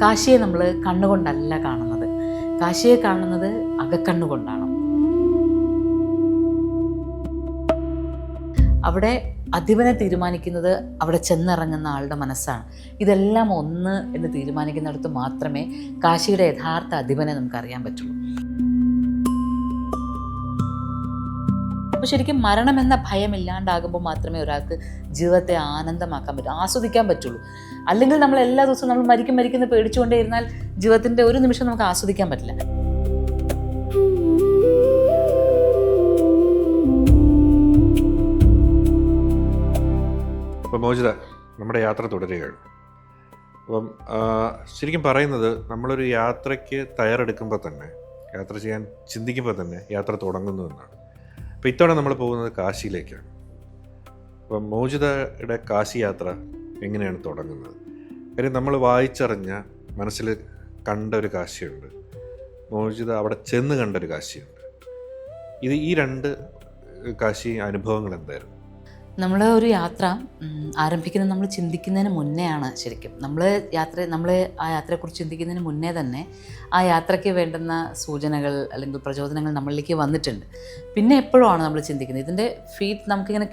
കാശിയെ നമ്മൾ കണ്ണുകൊണ്ടല്ല കാണുന്നത്. കാശിയെ കാണുന്നത് അകക്കണ്ണുകൊണ്ടാണ്. അവിടെ അധിപനെ തീരുമാനിക്കുന്നത് അവിടെ ചെന്നിറങ്ങുന്ന ആളുടെ മനസ്സാണ്. ഇതെല്ലാം ഒന്ന് എന്ന് തീരുമാനിക്കുന്നിടത്ത് മാത്രമേ കാശിയുടെ യഥാർത്ഥ അധിപനെ നമുക്കറിയാൻ പറ്റുള്ളൂ. അപ്പോൾ ശരിക്കും മരണം എന്ന ഭയം ഇല്ലാണ്ടാകുമ്പോൾ മാത്രമേ ഒരാൾക്ക് ജീവിതത്തെ ആനന്ദമാക്കാൻ പറ്റൂ, ആസ്വദിക്കാൻ പറ്റുള്ളൂ. അല്ലെങ്കിൽ നമ്മൾ എല്ലാ ദിവസവും നമ്മൾ മരിക്കുന്ന പേടിച്ചുകൊണ്ടേ ഇരുന്നാൽ ജീവിതത്തിൻ്റെ ഒരു നിമിഷം നമുക്ക് ആസ്വദിക്കാൻ പറ്റില്ല. അപ്പം മോചിത, നമ്മുടെ യാത്ര തുടരുകയാണ്. അപ്പം ശരിക്കും പറയുന്നത്, നമ്മളൊരു യാത്രയ്ക്ക് തയ്യാറെടുക്കുമ്പോൾ തന്നെ, യാത്ര ചെയ്യാൻ ചിന്തിക്കുമ്പോൾ തന്നെ യാത്ര തുടങ്ങുന്നു എന്നാണ്. അപ്പോൾ ഇത്തവണ നമ്മൾ പോകുന്നത് കാശിയിലേക്കാണ്. അപ്പം മോചിതയുടെ കാശി യാത്ര എങ്ങനെയാണ് തുടങ്ങുന്നത്? കാര്യം നമ്മൾ വായിച്ചറിഞ്ഞ, മനസ്സിൽ കണ്ട ഒരു കാശിയുണ്ട്, മോചിത അവിടെ ചെന്ന് കണ്ടൊരു കാശിയുണ്ട്. ഈ രണ്ട് കാശി അനുഭവങ്ങൾ എന്തായിരുന്നു? നമ്മൾ ഒരു യാത്ര ആരംഭിക്കുന്നത് നമ്മൾ ചിന്തിക്കുന്നതിന് മുന്നെയാണ്. ശരിക്കും നമ്മൾ ആ യാത്രയെക്കുറിച്ച് ചിന്തിക്കുന്നതിന് മുന്നേ തന്നെ ആ യാത്രയ്ക്ക് വേണ്ടുന്ന സൂചനകൾ അല്ലെങ്കിൽ പ്രചോദനങ്ങൾ നമ്മളിലേക്ക് വന്നിട്ടുണ്ട്. പിന്നെ എപ്പോഴുമാണ് നമ്മൾ ചിന്തിക്കുന്നത്. ഇതിൻ്റെ ഫീഡ് നമുക്കിങ്ങനെ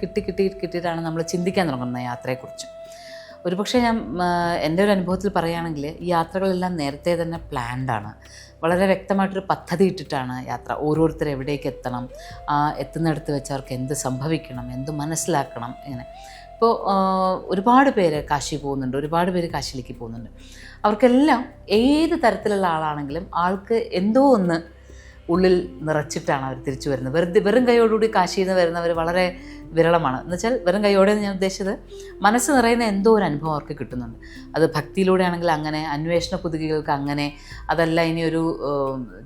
കിട്ടിയിട്ടാണ് നമ്മൾ ചിന്തിക്കാൻ തുടങ്ങുന്നത് യാത്രയെക്കുറിച്ച്. ഒരുപക്ഷെ എൻ്റെ ഒരു അനുഭവത്തിൽ പറയുകയാണെങ്കിൽ ഈ യാത്രകളെല്ലാം നേരത്തെ തന്നെ പ്ലാൻഡാണ്. വളരെ വ്യക്തമായിട്ടൊരു പദ്ധതി ഇട്ടിട്ടാണ് യാത്ര. ഓരോരുത്തർ എവിടേക്ക് എത്തണം, എത്തുന്നിടത്ത് വെച്ച് അവർക്ക് എന്ത് സംഭവിക്കണം, എന്ത് മനസ്സിലാക്കണം, ഇങ്ങനെ. ഇപ്പോൾ ഒരുപാട് പേര് കാശി പോകുന്നുണ്ട്, ഒരുപാട് പേര് കാശിയിലേക്ക് പോകുന്നുണ്ട്. അവർക്കെല്ലാം ഏത് തരത്തിലുള്ള ആളാണെങ്കിലും ആൾക്ക് എന്തോ ഒന്ന് ഉള്ളിൽ നിറച്ചിട്ടാണ് അവർ തിരിച്ചു വരുന്നത്. വെറും കൈയോടുകൂടി കാശിയിൽ നിന്ന് വരുന്നവർ വളരെ വിരളമാണ്. എന്നുവെച്ചാൽ വെറും കൈയോടെ ഞാൻ ഉദ്ദേശിച്ചത് മനസ്സ് നിറയുന്ന എന്തോ ഒരു അനുഭവം അവർക്ക് കിട്ടുന്നുണ്ട്. അത് ഭക്തിയിലൂടെ ആണെങ്കിൽ അങ്ങനെ, അന്വേഷണ കുതുകികൾക്ക് അങ്ങനെ, അതല്ല ഇനിയൊരു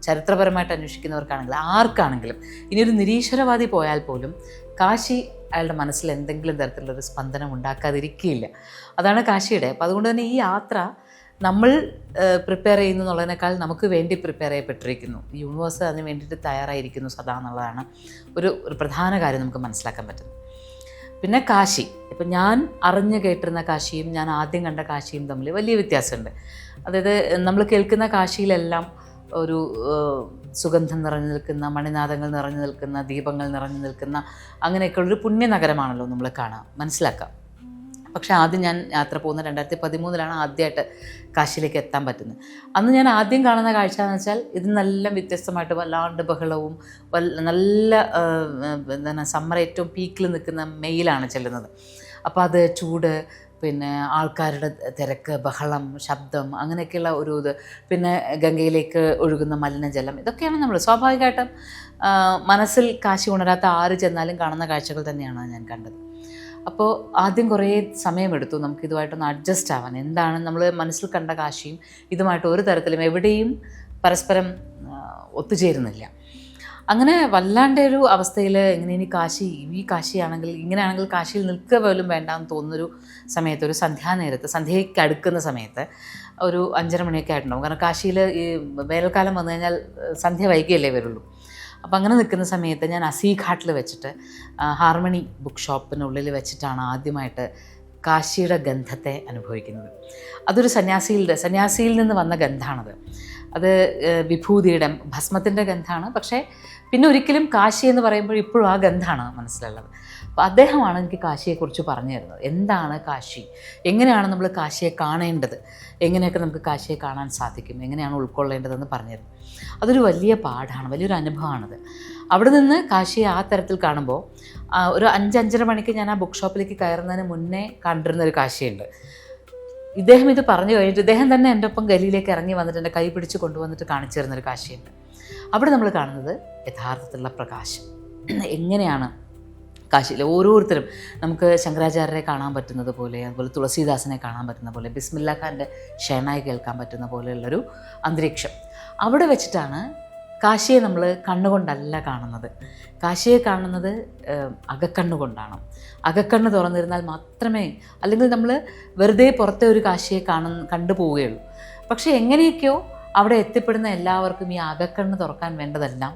ചരിത്രപരമായിട്ട് അന്വേഷിക്കുന്നവർക്കാണെങ്കിൽ, ആർക്കാണെങ്കിലും, ഇനിയൊരു നിരീശ്വരവാദി പോയാൽ പോലും കാശി അയാളുടെ മനസ്സിൽ എന്തെങ്കിലും തരത്തിലുള്ളൊരു സ്പന്ദനം ഉണ്ടാക്കാതിരിക്കില്ല. അതാണ് കാശിയുടെ. അപ്പോൾ അതുകൊണ്ട് തന്നെ ഈ യാത്ര നമ്മൾ പ്രിപ്പയർ ചെയ്യുന്നു എന്നുള്ളതിനേക്കാൾ നമുക്ക് വേണ്ടി പ്രിപ്പയർ ചെയ്യപ്പെട്ടിരിക്കുന്നു. യൂണിവേഴ്സ് അതിന് വേണ്ടിയിട്ട് തയ്യാറായിരിക്കുന്നു സദാ എന്നുള്ളതാണ് ഒരു പ്രധാന കാര്യം നമുക്ക് മനസ്സിലാക്കാൻ പറ്റുന്നത്. പിന്നെ കാശി, ഇപ്പം ഞാൻ അറിഞ്ഞു കേട്ടിരുന്ന കാശിയും ഞാൻ ആദ്യം കണ്ട കാശിയും തമ്മിൽ വലിയ വ്യത്യാസമുണ്ട്. അതായത് നമ്മൾ കേൾക്കുന്ന കാശിയിലെല്ലാം ഒരു സുഗന്ധം നിറഞ്ഞു നിൽക്കുന്ന, മണിനാദങ്ങൾ നിറഞ്ഞു നിൽക്കുന്ന, ദീപങ്ങൾ നിറഞ്ഞു നിൽക്കുന്ന അങ്ങനെയൊക്കെയുള്ളൊരു പുണ്യനഗരമാണല്ലോ നമ്മൾ മനസ്സിലാക്കാം. പക്ഷേ ആദ്യം ഞാൻ യാത്ര പോകുന്ന 2013 ആദ്യമായിട്ട് കാശിയിലേക്ക് എത്താൻ പറ്റുന്നത്. അന്ന് ഞാൻ ആദ്യം കാണുന്ന കാഴ്ച എന്ന് വെച്ചാൽ ഇതിനെല്ലാം വ്യത്യസ്തമായിട്ട് വല്ലാണ്ട് ബഹളവും നല്ല എന്താണ് സമ്മർ ഏറ്റവും പീക്കിൽ നിൽക്കുന്ന മെയിലാണ് ചെല്ലുന്നത്. അപ്പോൾ അത് ചൂട്, പിന്നെ ആൾക്കാരുടെ തിരക്ക്, ബഹളം, ശബ്ദം, അങ്ങനെയൊക്കെയുള്ള ഒരു ഇത്, പിന്നെ ഗംഗയിലേക്ക് ഒഴുകുന്ന മലിനജലം, ഇതൊക്കെയാണ് നമ്മൾ സ്വാഭാവികമായിട്ടും മനസ്സിൽ കാശി ഉണരാത്ത ആര് ചെന്നാലും കാണുന്ന കാഴ്ചകൾ തന്നെയാണ് ഞാൻ കണ്ടത്. അപ്പോൾ ആദ്യം കുറേ സമയമെടുത്തു നമുക്ക് ഇതുമായിട്ടൊന്ന് അഡ്ജസ്റ്റ് ആവാൻ. എന്താണ് നമ്മൾ മനസ്സിൽ കണ്ട കാശിയും ഇതുമായിട്ട് ഒരു തരത്തിലും എവിടെയും പരസ്പരം ഒത്തുചേരുന്നില്ല. അങ്ങനെ വല്ലാണ്ട ഒരു അവസ്ഥയിൽ എങ്ങനെ ഈ കാശിയാണെങ്കിൽ ഇങ്ങനെയാണെങ്കിൽ കാശിയിൽ നിൽക്കുക പോലും വേണ്ടാന്ന് തോന്നുന്നൊരു സമയത്ത്, ഒരു സന്ധ്യയ്ക്ക് അടുക്കുന്ന സമയത്ത്, ഒരു 5:30 മണിയൊക്കെ ആയിട്ടുണ്ടാവും. കാരണം കാശിയിൽ ഈ വേനൽക്കാലം വന്നു കഴിഞ്ഞാൽ സന്ധ്യ വൈകിയല്ലേ വരുള്ളൂ. അപ്പം അങ്ങനെ നിൽക്കുന്ന സമയത്ത് ഞാൻ അസീഘാട്ടിൽ വെച്ചിട്ട് ഹാർമണി ബുക്ക് ഷോപ്പിനുള്ളിൽ വെച്ചിട്ടാണ് ആദ്യമായിട്ട് കാശിയുടെ ഗന്ധത്തെ അനുഭവിക്കുന്നത്. അതൊരു സന്യാസിയിൽ നിന്ന് വന്ന ഗന്ധമാണത്. അത് വിഭൂതിയുടെ, ഭസ്മത്തിൻ്റെ ഗന്ധമാണ്. പക്ഷേ പിന്നെ ഒരിക്കലും കാശി എന്ന് പറയുമ്പോൾ ഇപ്പോഴും ആ ഗന്ധമാണ് മനസ്സിലുള്ളത്. അപ്പോൾ അദ്ദേഹമാണ് എനിക്ക് കാശിയെക്കുറിച്ച് പറഞ്ഞു തരുന്നത്. എന്താണ് കാശി, എങ്ങനെയാണ് നമ്മൾ കാശിയെ കാണേണ്ടത്, എങ്ങനെയൊക്കെ നമുക്ക് കാശിയെ കാണാൻ സാധിക്കും, എങ്ങനെയാണ് ഉൾക്കൊള്ളേണ്ടതെന്ന് പറഞ്ഞു തരുന്നത്. അതൊരു വലിയ പാഠമാണ്, വലിയൊരു അനുഭവമാണത്. അവിടെ നിന്ന് കാശിയെ ആ തരത്തിൽ കാണുമ്പോൾ ഒരു 5-5:30 മണിക്ക് ഞാൻ ആ ബുക്ക് ഷോപ്പിലേക്ക് കയറുന്നതിന് മുന്നേ കണ്ടിരുന്നൊരു കാശിയുണ്ട്. ഇദ്ദേഹം ഇത് പറഞ്ഞു കഴിഞ്ഞിട്ട് ഇദ്ദേഹം തന്നെ എൻ്റെ ഒപ്പം ഗലിയിലേക്ക് ഇറങ്ങി വന്നിട്ട് എൻ്റെ കൈ പിടിച്ച് കൊണ്ടുവന്നിട്ട് കാണിച്ചു തരുന്നൊരു കാശിയുണ്ട്. അവിടെ നമ്മൾ കാണുന്നത് യഥാർത്ഥത്തിലുള്ള പ്രകാശം. എങ്ങനെയാണ് കാശിയിലെ ഓരോരുത്തരും, നമുക്ക് ശങ്കരാചാര്യരെ കാണാൻ പറ്റുന്നത് പോലെ, അതുപോലെ തുളസീദാസിനെ കാണാൻ പറ്റുന്ന പോലെ, ബിസ്മില്ലാ ഖാൻ്റെ ഷെഹനായി കേൾക്കാൻ പറ്റുന്ന പോലെയുള്ളൊരു അന്തരീക്ഷം. അവിടെ വെച്ചിട്ടാണ് കാശിയെ നമ്മൾ കണ്ണുകൊണ്ടല്ല കാണുന്നത്. കാശിയെ കാണുന്നത് അകക്കണ്ണുകൊണ്ടാണ്. അകക്കണ്ണ് തുറന്നിരുന്നാൽ മാത്രമേ, അല്ലെങ്കിൽ നമ്മൾ വെറുതെ പുറത്തെ ഒരു കാശിയെ കണ്ടുപോവുകയുള്ളൂ. പക്ഷേ എങ്ങനെയൊക്കെയോ അവിടെ എത്തിപ്പെടുന്ന എല്ലാവർക്കും ഈ അകക്കണ്ണ് തുറക്കാൻ വേണ്ടതെല്ലാം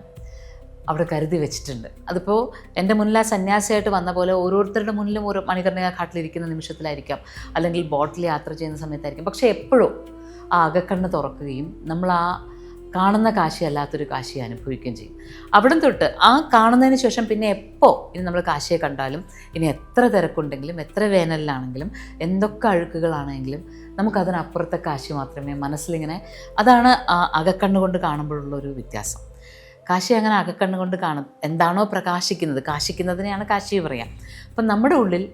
അവിടെ കരുതി വെച്ചിട്ടുണ്ട്. അതിപ്പോൾ എൻ്റെ മുന്നിൽ ആ സന്യാസിയായിട്ട് വന്ന പോലെ ഓരോരുത്തരുടെ മുന്നിലും ഓരോ മണികർണിക ഘാട്ടിലിരിക്കുന്ന നിമിഷത്തിലായിരിക്കാം, അല്ലെങ്കിൽ ബോട്ടിൽ യാത്ര ചെയ്യുന്ന സമയത്തായിരിക്കും. പക്ഷേ എപ്പോഴും ആ അകക്കണ്ണ് തുറക്കുകയും നമ്മൾ ആ കാണുന്ന കാശി അല്ലാത്തൊരു കാശിയെ അനുഭവിക്കുകയും ചെയ്യും. അവിടം തൊട്ട് ആ കാണുന്നതിന് ശേഷം പിന്നെ എപ്പോൾ ഇനി നമ്മൾ കാശിയെ കണ്ടാലും, ഇനി എത്ര തിരക്കുണ്ടെങ്കിലും, എത്ര വേനലിലാണെങ്കിലും, എന്തൊക്കെ അഴുക്കുകളാണെങ്കിലും, നമുക്കതിനപ്പുറത്തെ കാശി മാത്രമേ മനസ്സിലിങ്ങനെ, അതാണ് ആ അകക്കണ്ണ് കൊണ്ട് കാണുമ്പോഴുള്ളൊരു വ്യത്യാസം. കാശി അങ്ങനെ അകക്കണ്ണ് കൊണ്ട് കാണും, എന്താണോ പ്രകാശിക്കുന്നത്, കാശിക്കുന്നതിനെയാണ് കാശി പറയാം. അപ്പം നമ്മുടെ ഉള്ളിൽ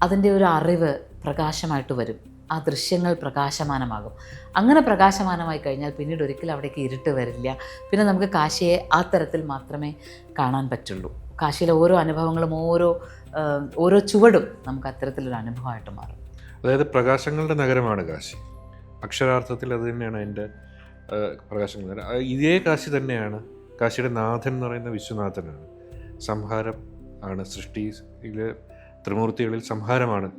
അതിൻ്റെ ഒരു അറിവ് പ്രകാശമായിട്ട് വരും, ആ ദൃശ്യങ്ങൾ പ്രകാശമാനമാകും. അങ്ങനെ പ്രകാശമാനമായി കഴിഞ്ഞാൽ പിന്നീട് ഒരിക്കലും അവിടേക്ക് ഇരുട്ട് വരില്ല. പിന്നെ നമുക്ക് കാശിയെ ആ തരത്തിൽ മാത്രമേ കാണാൻ പറ്റുള്ളൂ. കാശിയിലെ ഓരോ അനുഭവങ്ങളും ഓരോ ചുവടും നമുക്ക് അത്തരത്തിലൊരു അനുഭവമായിട്ട് മാറും. അതായത് പ്രകാശങ്ങളുടെ നഗരമാണ് കാശി. അക്ഷരാർത്ഥത്തിൽ അത് തന്നെയാണ് എൻ്റെ പ്രകാശങ്ങൾ. ഇതേ കാശി തന്നെയാണ് കാശിയുടെ നാഥൻ എന്ന് പറയുന്ന വിശ്വനാഥനാണ്. സംഹാരം ആണ് സൃഷ്ടിയിലെ ത്രിമൂർത്തികളിൽ സംഹാരമാണ്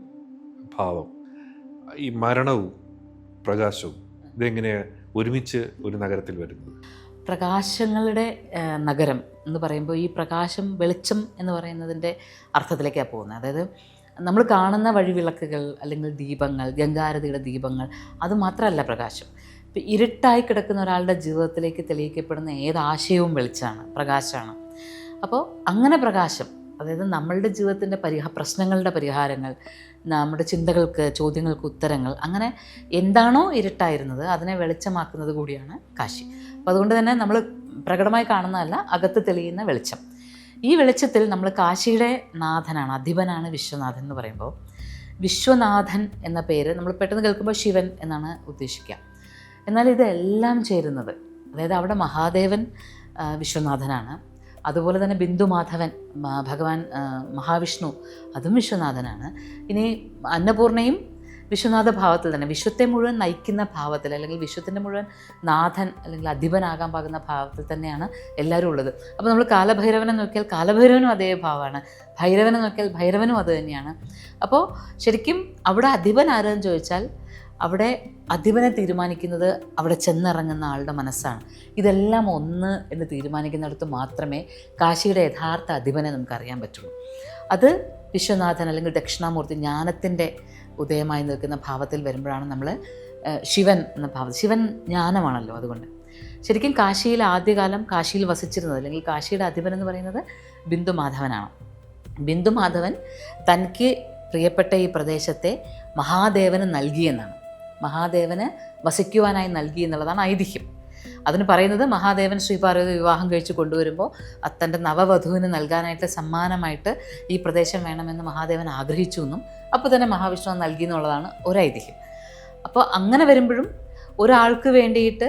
ഭാവം. ഈ മരണവും പ്രകാശവും ഇതെങ്ങനെയാണ് ഒരുമിച്ച് ഒരു നഗരത്തിൽ വരുന്നത്? പ്രകാശങ്ങളുടെ നഗരം എന്ന് പറയുമ്പോൾ ഈ പ്രകാശം, വെളിച്ചം എന്ന് പറയുന്നതിൻ്റെ അർത്ഥത്തിലേക്കാണ് പോകുന്നത്. അതായത് നമ്മൾ കാണുന്ന വഴിവിളക്കുകൾ അല്ലെങ്കിൽ ദീപങ്ങൾ, ഗംഗാരതിയുടെ ദീപങ്ങൾ, അത് മാത്രമല്ല പ്രകാശം. ഇപ്പം ഇരുട്ടായി കിടക്കുന്ന ഒരാളുടെ ജീവിതത്തിലേക്ക് തെളിയിക്കപ്പെടുന്ന ഏതാശയവും വെളിച്ചമാണ്, പ്രകാശമാണ്. അപ്പോൾ അങ്ങനെ പ്രകാശം, അതായത് നമ്മളുടെ ജീവിതത്തിൻ്റെ പ്രശ്നങ്ങളുടെ പരിഹാരങ്ങൾ, നമ്മുടെ ചിന്തകൾക്ക്, ചോദ്യങ്ങൾക്ക് ഉത്തരങ്ങൾ, അങ്ങനെ എന്താണോ ഇരുട്ടായിരുന്നത് അതിനെ വെളിച്ചമാക്കുന്നത് കൂടിയാണ് കാശി. അപ്പോൾ അതുകൊണ്ട് തന്നെ നമ്മൾ പ്രകടമായി കാണുന്നതല്ല, അകത്ത് തെളിയുന്ന വെളിച്ചം. ഈ വെളിച്ചത്തിൽ നമ്മൾ കാശിയുടെ നാഥനാണ്, അധിപനാണ് വിശ്വനാഥൻ എന്ന് പറയുമ്പോൾ, വിശ്വനാഥൻ എന്ന പേര് നമ്മൾ പെട്ടെന്ന് കേൾക്കുമ്പോൾ ശിവൻ എന്നാണ് ഉദ്ദേശിക്കുക. എന്നാൽ ഇതെല്ലാം ചേരുന്നത്, അതായത് അവിടെ മഹാദേവൻ വിശ്വനാഥനാണ്, അതുപോലെ തന്നെ ബിന്ദുമാധവൻ ഭഗവാൻ മഹാവിഷ്ണു അതും വിശ്വനാഥനാണ്. ഇനി അന്നപൂർണയും വിശ്വനാഥ ഭാവത്തിൽ തന്നെ, വിശ്വത്തെ മുഴുവൻ നയിക്കുന്ന ഭാവത്തിൽ, അല്ലെങ്കിൽ വിശ്വത്തിൻ്റെ മുഴുവൻ നാഥൻ അല്ലെങ്കിൽ അധിപനാകാൻ പാകുന്ന ഭാവത്തിൽ തന്നെയാണ് എല്ലാവരും ഉള്ളത്. അപ്പോൾ നമ്മൾ കാലഭൈരവനെ നോക്കിയാൽ കാലഭൈരവനും അതേ ഭാവമാണ്, ഭൈരവനെ നോക്കിയാൽ ഭൈരവനും അത് തന്നെയാണ്. അപ്പോൾ ശരിക്കും അവിടെ അധിപൻ ആരെന്ന് ചോദിച്ചാൽ അവിടെ അധിപനെ തീരുമാനിക്കുന്നത് അവിടെ ചെന്നിറങ്ങുന്ന ആളുടെ മനസ്സാണ്. ഇതെല്ലാം ഒന്ന് എന്ന് തീരുമാനിക്കുന്നിടത്ത് മാത്രമേ കാശിയുടെ യഥാർത്ഥ അധിപനെ നമുക്കറിയാൻ പറ്റുള്ളൂ. അത് വിശ്വനാഥൻ അല്ലെങ്കിൽ ദക്ഷിണാമൂർത്തി ജ്ഞാനത്തിൻ്റെ ഉദയമായി നിൽക്കുന്ന ഭാവത്തിൽ വരുമ്പോഴാണ് നമ്മൾ ശിവൻ എന്ന ഭാവം. ശിവൻ ജ്ഞാനമാണല്ലോ. അതുകൊണ്ട് ശരിക്കും കാശിയിൽ ആദ്യകാലം കാശിയിൽ വസിച്ചിരുന്നത് അല്ലെങ്കിൽ കാശിയുടെ അധിപൻ എന്ന് പറയുന്നത് ബിന്ദുമാധവനാണ്. ബിന്ദുമാധവൻ തനിക്ക് പ്രിയപ്പെട്ട ഈ പ്രദേശത്തെ മഹാദേവന് നൽകിയെന്നാണ്, മഹാദേവന് വസിക്കുവാനായി നൽകി എന്നുള്ളതാണ് ഐതിഹ്യം. അതിന് പറയുന്നത് മഹാദേവൻ ശ്രീപാർവതി വിവാഹം കഴിച്ച് കൊണ്ടുവരുമ്പോൾ തൻ്റെ നവവധുവിന് നൽകാനായിട്ട് സമ്മാനമായിട്ട് ഈ പ്രദേശം വേണമെന്ന് മഹാദേവൻ ആഗ്രഹിച്ചു എന്നും അപ്പോൾ തന്നെ മഹാവിഷ്ണു നൽകി എന്നുള്ളതാണ് ഒരു ഐതിഹ്യം. അപ്പോൾ അങ്ങനെ വരുമ്പോഴും ഒരാൾക്ക് വേണ്ടിയിട്ട്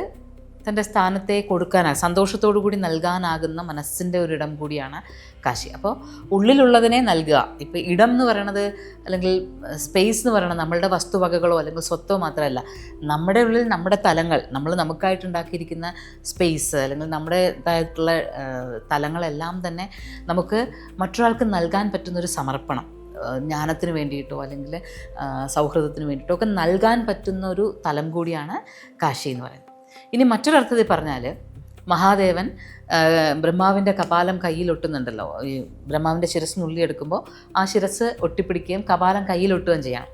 തൻ്റെ സ്ഥാനത്തെ കൊടുക്കാനാകും, സന്തോഷത്തോടു കൂടി നൽകാനാകുന്ന മനസ്സിൻ്റെ ഒരിടം കൂടിയാണ് കാശി. അപ്പോൾ ഉള്ളിലുള്ളതിനെ നൽകുക. ഇപ്പോൾ ഇടം എന്ന് പറയണത് അല്ലെങ്കിൽ സ്പേസ് എന്ന് പറയുന്നത് നമ്മളുടെ വസ്തുവകകളോ അല്ലെങ്കിൽ സ്വത്തോ മാത്രമല്ല, നമ്മുടെ ഉള്ളിൽ നമ്മുടെ തലങ്ങൾ, നമ്മൾ നമുക്കായിട്ടുണ്ടാക്കിയിരിക്കുന്ന സ്പേസ് അല്ലെങ്കിൽ നമ്മുടേതായിട്ടുള്ള തലങ്ങളെല്ലാം തന്നെ നമുക്ക് മറ്റൊരാൾക്ക് നൽകാൻ പറ്റുന്നൊരു സമർപ്പണം, ജ്ഞാനത്തിന് വേണ്ടിയിട്ടോ അല്ലെങ്കിൽ സൗഹൃദത്തിന് വേണ്ടിയിട്ടോ ഒക്കെ നൽകാൻ പറ്റുന്ന ഒരു തലം കൂടിയാണ് കാശി എന്ന് പറയുന്നത്. ഇനി മറ്റൊരർത്ഥത്തിൽ പറഞ്ഞാൽ മഹാദേവൻ ബ്രഹ്മാവിൻ്റെ കപാലം കയ്യിലൊട്ടുന്നുണ്ടല്ലോ, ഈ ബ്രഹ്മാവിൻ്റെ ശിരസ്സിനുള്ളി എടുക്കുമ്പോൾ ആ ശിരസ് ഒട്ടിപ്പിടിക്കുകയും കപാലം കയ്യിലൊട്ടുകയും ചെയ്യണം.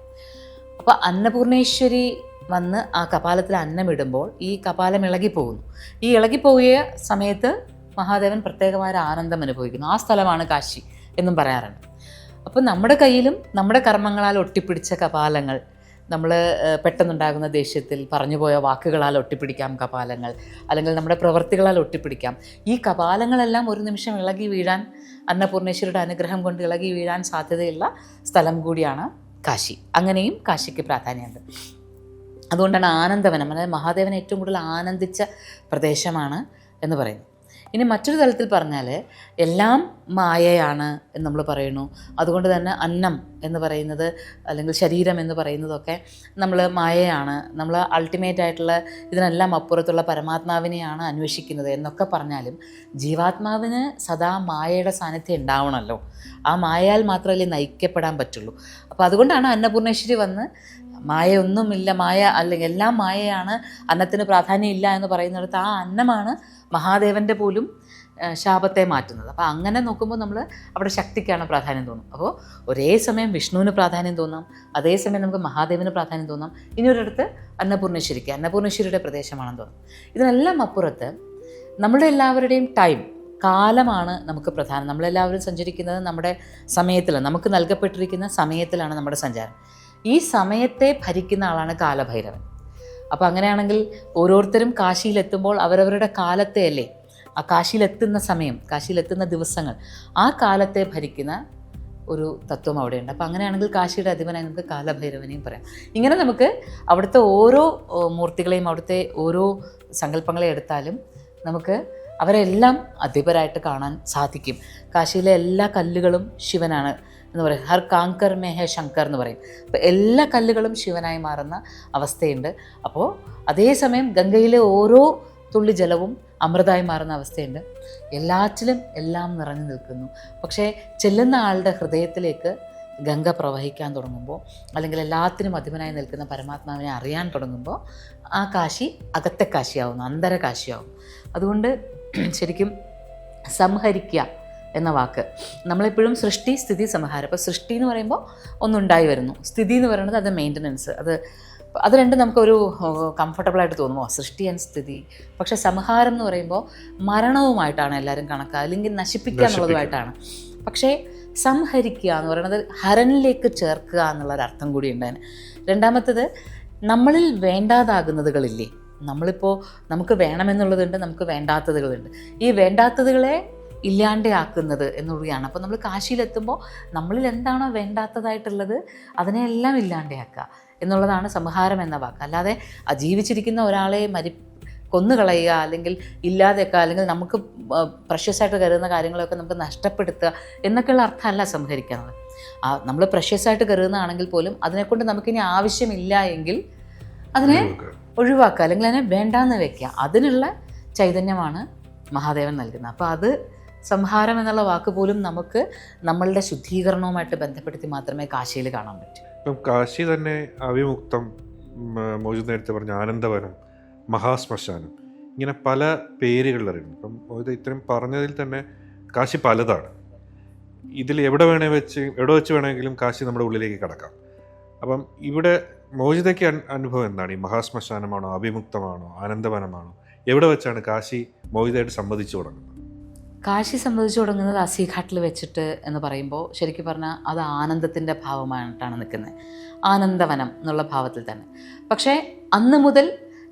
അപ്പോൾ അന്നപൂർണേശ്വരി വന്ന് ആ കപാലത്തിൽ അന്നമിടുമ്പോൾ ഈ കപാലം ഇളകിപ്പോകുന്നു. ഈ ഇളകിപ്പോകിയ സമയത്ത് മഹാദേവൻ പ്രത്യേകമായ ആനന്ദം അനുഭവിക്കുന്നു. ആ സ്ഥലമാണ് കാശി എന്നും പറയാറുണ്ട്. അപ്പോൾ നമ്മുടെ കയ്യിലും നമ്മുടെ കർമ്മങ്ങളാൽ ഒട്ടിപ്പിടിച്ച കപാലങ്ങൾ, നമ്മൾ പെട്ടെന്നുണ്ടാകുന്ന ദേഷ്യത്തിൽ പറഞ്ഞുപോയ വാക്കുകളാൽ ഒട്ടിപ്പിടിക്കാം കപാലങ്ങൾ, അല്ലെങ്കിൽ നമ്മുടെ പ്രവൃത്തികളാൽ ഒട്ടിപ്പിടിക്കാം. ഈ കപാലങ്ങളെല്ലാം ഒരു നിമിഷം ഇളകി വീഴാൻ, അന്നപൂർണേശ്വരിയുടെ അനുഗ്രഹം കൊണ്ട് ഇളകി വീഴാൻ സാധ്യതയുള്ള സ്ഥലം കൂടിയാണ് കാശി. അങ്ങനെയും കാശിക്ക് പ്രാധാന്യമുണ്ട്. അതുകൊണ്ടാണ് ആനന്ദവനം, അതായത് മഹാദേവൻ ഏറ്റവും കൂടുതൽ ആനന്ദിച്ച പ്രദേശമാണ് എന്ന് പറയുന്നത്. ഇനി മറ്റൊരു തലത്തിൽ പറഞ്ഞാൽ എല്ലാം മായയാണ് എന്ന് നമ്മൾ പറയുന്നു. അതുകൊണ്ട് തന്നെ അന്നം എന്ന് പറയുന്നത് അല്ലെങ്കിൽ ശരീരം എന്ന് പറയുന്നതൊക്കെ നമ്മൾ മായയാണ്, നമ്മൾ അൾട്ടിമേറ്റ് ആയിട്ടുള്ള ഇതിനെല്ലാം അപ്പുറത്തുള്ള പരമാത്മാവിനെയാണ് അന്വേഷിക്കുന്നത് എന്നൊക്കെ പറഞ്ഞാലും ജീവാത്മാവിന് സദാ മായയുടെ സാന്നിധ്യം ഉണ്ടാവണമല്ലോ. ആ മായയാൽ മാത്രമല്ലേ നയിക്കപ്പെടാൻ പറ്റുള്ളൂ. അപ്പോൾ അതുകൊണ്ടാണ് അന്നപൂർണേശ്വരി വന്ന് മായയൊന്നുമില്ല, മായ അല്ലെങ്കിൽ എല്ലാം മായയാണ്, അന്നത്തിന് പ്രാധാന്യം ഇല്ല എന്ന് പറയുന്നിടത്ത് ആ അന്നമാണ് മഹാദേവൻ്റെ പോലും ശാപത്തെ മാറ്റുന്നത്. അപ്പോൾ അങ്ങനെ നോക്കുമ്പോൾ നമ്മൾ അവിടെ ശക്തിക്കാണ് പ്രാധാന്യം തോന്നും. അപ്പോൾ ഒരേ സമയം വിഷ്ണുവിന് പ്രാധാന്യം തോന്നാം, അതേസമയം നമുക്ക് മഹാദേവന് പ്രാധാന്യം തോന്നാം. ഇനി ഒരിടത്ത് അന്നപൂർണേശ്വരിയുടെ പ്രദേശമാണെന്ന് തോന്നും. ഇതിനെല്ലാം അപ്പുറത്ത് നമ്മുടെ എല്ലാവരുടെയും ടൈം, കാലമാണ് നമുക്ക് പ്രധാനം. നമ്മളെല്ലാവരും സഞ്ചരിക്കുന്നത് നമ്മുടെ സമയത്തിലാണ്, നമുക്ക് നൽകപ്പെട്ടിരിക്കുന്ന സമയത്തിലാണ് നമ്മുടെ സഞ്ചാരം. ഈ സമയത്തെ ഭരിക്കുന്ന ആളാണ് കാലഭൈരവൻ. അപ്പോൾ അങ്ങനെയാണെങ്കിൽ ഓരോരുത്തരും കാശിയിലെത്തുമ്പോൾ അവരവരുടെ കാലത്തെ അല്ലേ, ആ കാശിയിലെത്തുന്ന സമയം, കാശിയിലെത്തുന്ന ദിവസങ്ങൾ, ആ കാലത്തെ ഭരിക്കുന്ന ഒരു തത്വം അവിടെയുണ്ട്. അപ്പോൾ അങ്ങനെയാണെങ്കിൽ കാശിയുടെ അധിപനായി നമുക്ക് കാലഭൈരവനെയും പറയാം. ഇങ്ങനെ നമുക്ക് അവിടുത്തെ ഓരോ മൂർത്തികളെയും അവിടുത്തെ ഓരോ സങ്കല്പങ്ങളെ എടുത്താലും നമുക്ക് അവരെല്ലാം അധിപരായിട്ട് കാണാൻ സാധിക്കും. കാശിയിലെ എല്ലാ കല്ലുകളും ശിവനാണ് എന്ന് പറയും. ഹർ കാങ്കർ മേഹ ശങ്കർ എന്ന് പറയും. അപ്പോൾ എല്ലാ കല്ലുകളും ശിവനായി മാറുന്ന അവസ്ഥയുണ്ട്. അപ്പോൾ അതേസമയം ഗംഗയിലെ ഓരോ തുള്ളി ജലവും അമൃതമായി മാറുന്ന അവസ്ഥയുണ്ട്. എല്ലാറ്റിലും എല്ലാം നിറഞ്ഞു നിൽക്കുന്നു. പക്ഷേ ചെല്ലുന്ന ആളുടെ ഹൃദയത്തിലേക്ക് ഗംഗ പ്രവഹിക്കാൻ തുടങ്ങുമ്പോൾ, അല്ലെങ്കിൽ എല്ലാത്തിനും അധിപനായി നിൽക്കുന്ന പരമാത്മാവിനെ അറിയാൻ തുടങ്ങുമ്പോൾ ആ കാശി അകത്തെ കാശിയാവുന്നു, അന്തരകാശിയാവും. അതുകൊണ്ട് ശരിക്കും സംഹരിക്കുക എന്ന വാക്ക് നമ്മളെപ്പോഴും സൃഷ്ടി, സ്ഥിതി, സംഹാരം. അപ്പോൾ സൃഷ്ടി എന്ന് പറയുമ്പോൾ ഒന്നുണ്ടായി വരുന്നു, സ്ഥിതി എന്ന് പറയുന്നത് അത് മെയിൻ്റനൻസ്, അത് രണ്ടും നമുക്കൊരു കംഫർട്ടബിളായിട്ട് തോന്നുമോ, സൃഷ്ടി ആൻഡ് സ്ഥിതി. പക്ഷേ സംഹാരം എന്ന് പറയുമ്പോൾ മരണവുമായിട്ടാണ് എല്ലാവരും കണക്കുക, അല്ലെങ്കിൽ നശിപ്പിക്കുക എന്നുള്ളതുമായിട്ടാണ്. പക്ഷേ സംഹരിക്കുക എന്ന് പറയുന്നത് ഹരനിലേക്ക് ചേർക്കുക എന്നുള്ളൊരർത്ഥം കൂടി ഉണ്ട്. രണ്ടാമത്തത്, നമ്മളിൽ വേണ്ടാതാകുന്നതുകളില്ലേ, നമ്മളിപ്പോൾ നമുക്ക് വേണമെന്നുള്ളതുണ്ട്, നമുക്ക് വേണ്ടാത്തതുകളുണ്ട്. ഈ വേണ്ടാത്തതുകളെ ഇല്ലാണ്ടാക്കുന്നത് എന്നുള്ളതാണ്. അപ്പോൾ നമ്മൾ കാശിയിലെത്തുമ്പോൾ നമ്മളിൽ എന്താണോ വേണ്ടാത്തതായിട്ടുള്ളത് അതിനെല്ലാം ഇല്ലാണ്ടാക്കുക എന്നുള്ളതാണ് സംഹാരം എന്ന വാക്ക്. അല്ലാതെ ജീവിച്ചിരിക്കുന്ന ഒരാളെ കൊന്നുകളയുക, അല്ലെങ്കിൽ ഇല്ലാതെയൊക്കെ, അല്ലെങ്കിൽ നമുക്ക് പ്രഷ്യസായിട്ട് കരുതുന്ന കാര്യങ്ങളൊക്കെ നമുക്ക് നഷ്ടപ്പെടുത്തുക എന്നൊക്കെയുള്ള അർത്ഥമല്ല സംഹരിക്കുക എന്നുള്ളത്. നമ്മൾ പ്രഷ്യസായിട്ട് കരുതുന്നതാണെങ്കിൽ പോലും അതിനെക്കൊണ്ട് നമുക്കിനി ആവശ്യമില്ല എങ്കിൽ അതിനെ ഒഴിവാക്കുക, അല്ലെങ്കിൽ അതിനെ വേണ്ടാന്ന് വെക്കുക. അതിനുള്ള ചൈതന്യമാണ് മഹാദേവൻ നൽകുന്നത്. അപ്പോൾ അത് സംഹാരം എന്നുള്ള വാക്ക് പോലും നമുക്ക് നമ്മളുടെ ശുദ്ധീകരണവുമായിട്ട് ബന്ധപ്പെടുത്തി മാത്രമേ കാശിയിൽ കാണാൻ പറ്റൂ. ഇപ്പം കാശി തന്നെ അവിമുക്തം, മോചിത് നേരത്തെ പറഞ്ഞ ആനന്ദവനം, മഹാശ്മശാനം, ഇങ്ങനെ പല പേരുകളിൽ അറിയുന്നു. ഇപ്പം മോചിത് ഇത്രയും പറഞ്ഞതിൽ തന്നെ കാശി പലതാണ്. ഇതിൽ എവിടെ വെച്ച് വേണമെങ്കിലും കാശി നമ്മുടെ ഉള്ളിലേക്ക് കടക്കാം. അപ്പം ഇവിടെ മോചിതയ്ക്ക് അനുഭവം എന്താണ്? ഈ മഹാശ്മശാനമാണോ, അവിമുക്തമാണോ, ആനന്ദവനമാണോ? എവിടെ വെച്ചാണ് കാശി മോചിതയായിട്ട് സംബന്ധിച്ചു തുടങ്ങുന്നത്? കാശി സംബന്ധിച്ചു തുടങ്ങുന്നത് അസിഘാട്ടിൽ വെച്ചിട്ട് എന്ന് പറയുമ്പോൾ ശരിക്കും പറഞ്ഞാൽ അത് ആനന്ദത്തിൻ്റെ ഭാവമായിട്ടാണ് നിൽക്കുന്നത്, ആനന്ദവനം എന്നുള്ള ഭാവത്തിൽ തന്നെ. പക്ഷേ അന്ന് മുതൽ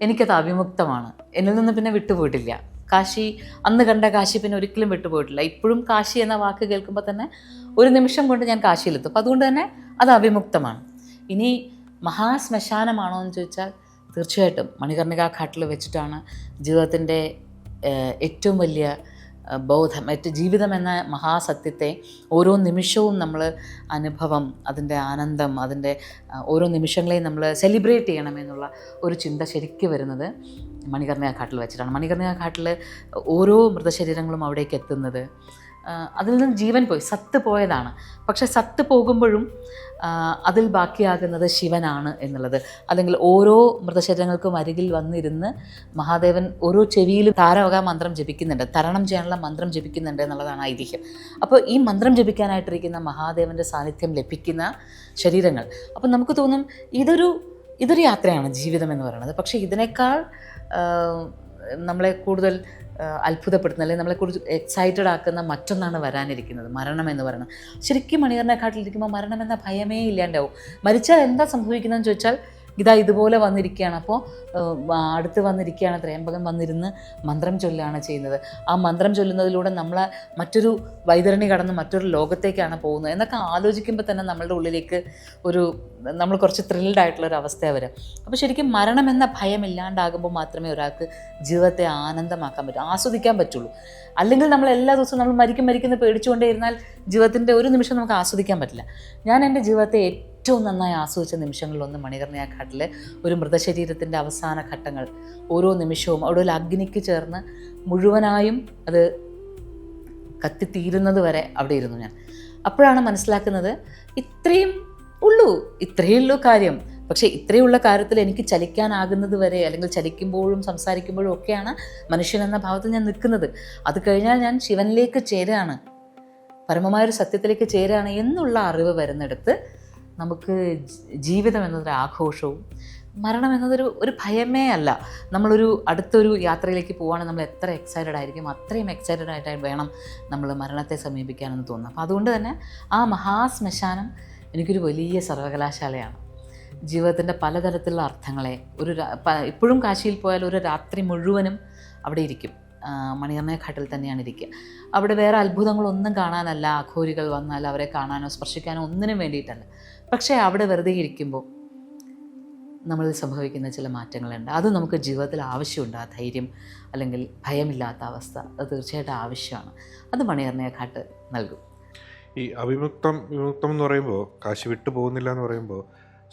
എനിക്കത് അവിമുക്തമാണ്, എന്നിൽ നിന്ന് പിന്നെ വിട്ടുപോയിട്ടില്ല. കാശി, അന്ന് കണ്ട കാശി പിന്നെ ഒരിക്കലും വിട്ടുപോയിട്ടില്ല. ഇപ്പോഴും കാശി എന്ന വാക്ക് കേൾക്കുമ്പോൾ തന്നെ ഒരു നിമിഷം കൊണ്ട് ഞാൻ കാശിയിലെത്തും. അപ്പോൾ അതുകൊണ്ട് തന്നെ അത് അവിമുക്തമാണ്. ഇനി മഹാശ്മശാനമാണോ എന്ന് ചോദിച്ചാൽ തീർച്ചയായിട്ടും മണികർണിക ഘാട്ടിൽ വെച്ചിട്ടാണ് ജീവിതത്തിൻ്റെ ഏറ്റവും വലിയ ബോധം, ജീവിതം എന്ന മഹാസത്യത്തെ ഓരോ നിമിഷവും നമ്മൾ അനുഭവം, അതിൻ്റെ ആനന്ദം, അതിൻ്റെ ഓരോ നിമിഷങ്ങളെയും നമ്മൾ സെലിബ്രേറ്റ് ചെയ്യണമെന്നുള്ള ഒരു ചിന്ത ശരിക്കും വരുന്നത് മണികർണിക ഘാട്ടിൽ വെച്ചിട്ടാണ്. മണികർണിക ഘാട്ടിൽ ഓരോ മൃതശരീരങ്ങളും അവിടേക്ക് എത്തുന്നത്, അതിൽ നിന്ന് ജീവൻ പോയി, സത്ത് പോയതാണ്. പക്ഷെ സത്ത് പോകുമ്പോഴും അതിൽ ബാക്കിയാകുന്നത് ശിവനാണ് എന്നുള്ളത്, അല്ലെങ്കിൽ ഓരോ മൃതശരീരങ്ങൾക്കും അരികിൽ വന്നിരുന്ന് മഹാദേവൻ ഓരോ ചെവിയിലും താരക മന്ത്രം ജപിക്കുന്നുണ്ട്, തരണം ചെയ്യാനുള്ള മന്ത്രം ജപിക്കുന്നുണ്ട് എന്നുള്ളതാണ് ഐതിഹ്യം. അപ്പോൾ ഈ മന്ത്രം ജപിക്കാനായിട്ടിരിക്കുന്ന മഹാദേവൻ്റെ സാന്നിധ്യം ലഭിക്കുന്ന ശരീരങ്ങൾ, അപ്പം നമുക്ക് തോന്നും ഇതൊരു യാത്രയാണ് ജീവിതം എന്ന് പറയുന്നത്. പക്ഷേ ഇതിനേക്കാൾ നമ്മളെ കൂടുതൽ അത്ഭുതപ്പെടുത്തുന്ന, അല്ലെങ്കിൽ നമ്മളെ കൂടുതൽ എക്സൈറ്റഡ് ആക്കുന്ന മറ്റൊന്നാണ് വരാനിരിക്കുന്നത്, മരണം എന്ന് പറയുന്നത്. ശരിക്കും മണികർണികഘാട്ടിലിരിക്കുമ്പോൾ മരണം എന്ന ഭയമേ ഇല്ലാണ്ടാവും. മരിച്ചാൽ എന്താ സംഭവിക്കുന്നതെന്ന് ചോദിച്ചാൽ ഇതുപോലെ വന്നിരിക്കുകയാണ്. അപ്പോൾ അടുത്ത് വന്നിരിക്കുകയാണ്, ത്രയംബകൻ വന്നിരുന്ന് മന്ത്രം ചൊല്ലുകയാണ് ചെയ്യുന്നത്. ആ മന്ത്രം ചൊല്ലുന്നതിലൂടെ നമ്മളെ മറ്റൊരു വൈതരണി കടന്ന് മറ്റൊരു ലോകത്തേക്കാണ് പോകുന്നത് എന്നൊക്കെ ആലോചിക്കുമ്പോൾ തന്നെ നമ്മളുടെ ഉള്ളിലേക്ക് നമ്മൾ കുറച്ച് ത്രിൽഡ് ആയിട്ടുള്ളൊരു അവസ്ഥയാണ് വരിക. അപ്പോൾ ശരിക്കും മരണം എന്ന ഭയം ഇല്ലാണ്ടാകുമ്പോൾ മാത്രമേ ഒരാൾക്ക് ജീവിതത്തെ ആനന്ദമാക്കാൻ പറ്റൂ, ആസ്വദിക്കാൻ പറ്റുള്ളൂ. അല്ലെങ്കിൽ നമ്മൾ എല്ലാ ദിവസവും നമ്മൾ മരിക്കുന്ന പേടിച്ചുകൊണ്ടേ ഇരുന്നാൽ ജീവിതത്തിൻ്റെ ഒരു നിമിഷം നമുക്ക് ആസ്വദിക്കാൻ പറ്റില്ല. ഞാൻ എൻ്റെ ജീവിതത്തെ ഏറ്റവും നന്നായി ആസ്വദിച്ച നിമിഷങ്ങളിലൊന്ന് മണികർണിക ഘാട്ടിൽ ഒരു മൃതശരീരത്തിൻ്റെ അവസാന ഘട്ടങ്ങൾ, ഓരോ നിമിഷവും അവിടെ ഒരു അഗ്നിക്ക് ചേർന്ന് മുഴുവനായും അത് കത്തിത്തീരുന്നത് വരെ അവിടെ ഇരുന്നു ഞാൻ. അപ്പോഴാണ് മനസ്സിലാക്കുന്നത് ഇത്രയേ ഉള്ളൂ കാര്യം. പക്ഷേ ഇത്രയുള്ള കാര്യത്തിൽ എനിക്ക് ചലിക്കാനാകുന്നത് വരെ, അല്ലെങ്കിൽ ചലിക്കുമ്പോഴും സംസാരിക്കുമ്പോഴും ഒക്കെയാണ് മനുഷ്യൻ എന്ന ഭാവത്തിൽ ഞാൻ നിൽക്കുന്നത്. അത് കഴിഞ്ഞാൽ ഞാൻ ശിവനിലേക്ക് ചേരാണ്, പരമമായൊരു സത്യത്തിലേക്ക് ചേരാണ് എന്നുള്ള അറിവ് വരുന്നിടത്ത് നമുക്ക് ജീവിതം എന്നതൊരു ആഘോഷവും മരണം എന്നതൊരു ഭയമേ അല്ല. നമ്മളൊരു അടുത്തൊരു യാത്രയിലേക്ക് പോവുകയാണെങ്കിൽ നമ്മൾ എത്ര എക്സൈറ്റഡ് ആയിരിക്കും, അത്രയും എക്സൈറ്റഡ് ആയിട്ട് വേണം നമ്മൾ മരണത്തെ സമീപിക്കാനെന്ന് തോന്നുന്നു. അപ്പോൾ അതുകൊണ്ട് തന്നെ ആ മഹാശ്മശാനം എനിക്കൊരു വലിയ സർവകലാശാലയാണ്. ജീവിതത്തിൻ്റെ പലതരത്തിലുള്ള അർത്ഥങ്ങളെ ഇപ്പോഴും കാശിയിൽ പോയാൽ ഒരു രാത്രി മുഴുവനും അവിടെ ഇരിക്കും. മണികർണിക ഘാട്ടിൽ തന്നെയാണ് ഇരിക്കുക. അവിടെ വേറെ അത്ഭുതങ്ങളൊന്നും കാണാനല്ല, അഘോരികൾ വന്നാൽ അവരെ കാണാനോ സ്പർശിക്കാനോ ഒന്നിനും വേണ്ടിയിട്ടല്ല. പക്ഷേ അവിടെ വെറുതെ ഇരിക്കുമ്പോൾ നമ്മളിൽ സംഭവിക്കുന്ന ചില മാറ്റങ്ങളുണ്ട്. അത് നമുക്ക് ജീവിതത്തിൽ ആവശ്യമുണ്ട്. ആ ധൈര്യം അല്ലെങ്കിൽ ഭയമില്ലാത്ത അവസ്ഥ അത് തീർച്ചയായിട്ടും ആവശ്യമാണ്. അത് മണികർണിക ഘാട്ട് നൽകും. ഈ വിമുക്തം എന്ന് പറയുമ്പോൾ, കാശി വിട്ടു പോകുന്നില്ല എന്ന് പറയുമ്പോൾ